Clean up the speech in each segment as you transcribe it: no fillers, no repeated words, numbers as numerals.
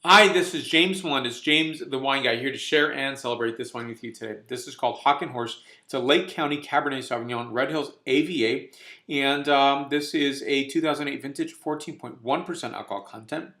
Hi, this is James Melendez, James the Wine Guy, here to share and celebrate this wine with you today. This is called Hawk and Horse. It's a Lake County Cabernet Sauvignon, Red Hills AVA, and this is a 2008 vintage, 14.1% alcohol content,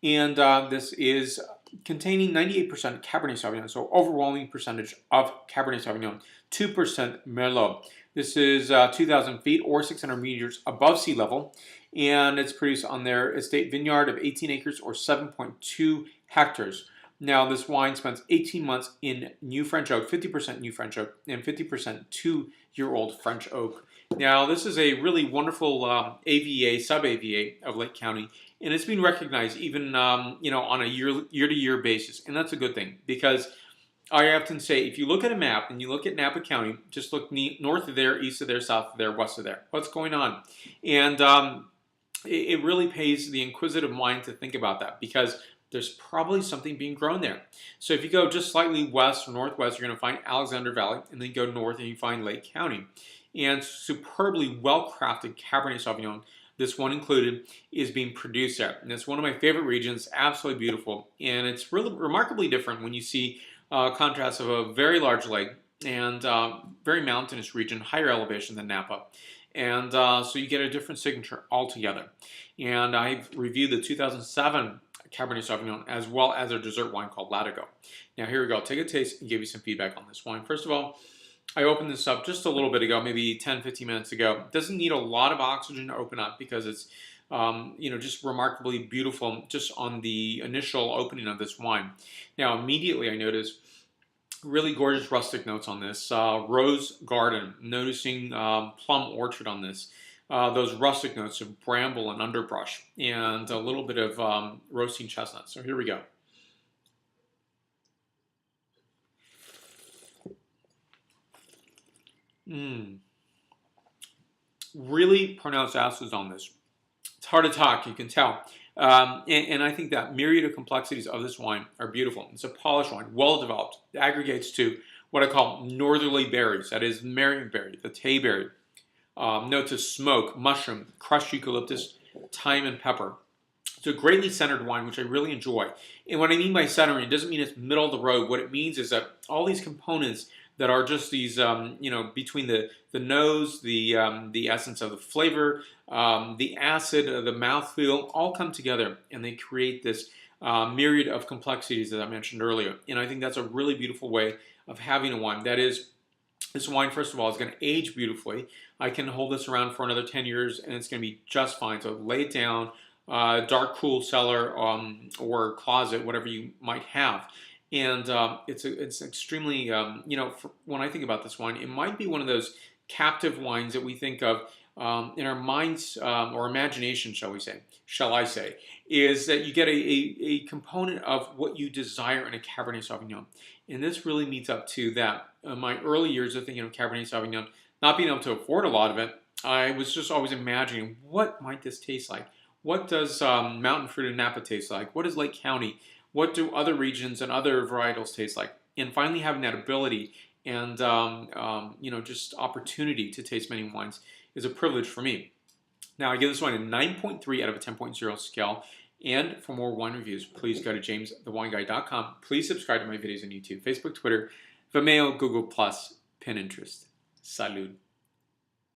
and this is containing 98% Cabernet Sauvignon, so overwhelming percentage of Cabernet Sauvignon, 2% Merlot. This is 2,000 feet or 600 meters above sea level, and it's produced on their estate vineyard of 18 acres or 7.2 hectares. Now, this wine spends 18 months in new French oak, 50% new French oak, and 50% two-year-old French oak. Now, this is a really wonderful AVA, sub-AVA of Lake County, and it's been recognized even on a year-to-year basis, and that's a good thing because I often say, if you look at a map and you look at Napa County, just look north of there, east of there, south of there, west of there. What's going on? And it really pays the inquisitive mind to think about that because there's probably something being grown there. So if you go just slightly west or northwest, you're going to find Alexander Valley, and then go north and you find Lake County. And superbly well-crafted Cabernet Sauvignon, this one included, is being produced there. And it's one of my favorite regions, absolutely beautiful. And it's really remarkably different when you see contrast of a very large lake and very mountainous region, higher elevation than Napa. And so you get a different signature altogether. And I've reviewed the 2007 Cabernet Sauvignon as well as a dessert wine called Latigo. Now here we go. Take a taste and give you some feedback on this wine. First of all, I opened this up just a little bit ago, maybe 10-15 minutes ago. It doesn't need a lot of oxygen to open up because it's just remarkably beautiful just on the initial opening of this wine. Now immediately I noticed really gorgeous rustic notes on this. Rose garden, noticing plum orchard on this. Those rustic notes of bramble and underbrush, and a little bit of roasting chestnut. So here we go. Really pronounced acids on this. It's hard to talk, you can tell. And I think that myriad of complexities of this wine are beautiful. It's a polished wine, well developed. It aggregates to what I call northerly berries. That is Marionberry, the tayberry. Notes of smoke, mushoom, crushed eucalyptus, thyme, and pepper. It's a greatly centered wine, which I really enjoy. And what I mean by centering, it doesn't mean it's middle of the road. What it means is that all these components that are just these, between the nose, the essence of the flavor, the acid, the mouthfeel, all come together and they create this myriad of complexities that I mentioned earlier. And I think that's a really beautiful way of having a wine. That is, this wine, first of all, is going to age beautifully. I can hold this around for another 10 years and it's going to be just fine. So lay it down, dark, cool cellar or closet, whatever you might have. And it's extremely, when I think about this wine, it might be one of those captive wines that we think of in our minds or imagination, shall I say, is that you get a component of what you desire in a Cabernet Sauvignon. And this really meets up to that. In my early years of thinking of Cabernet Sauvignon, not being able to afford a lot of it, I was just always imagining, what might this taste like? What does mountain fruit in Napa taste like? What is Lake County? What do other regions and other varietals taste like? And finally having that ability and just opportunity to taste many wines is a privilege for me. Now I give this wine a 9.3 out of a 10.0 scale. And for more wine reviews, please go to jamesthewineguy.com. Please subscribe to my videos on YouTube, Facebook, Twitter, Vimeo, Google+, Pinterest. Salud.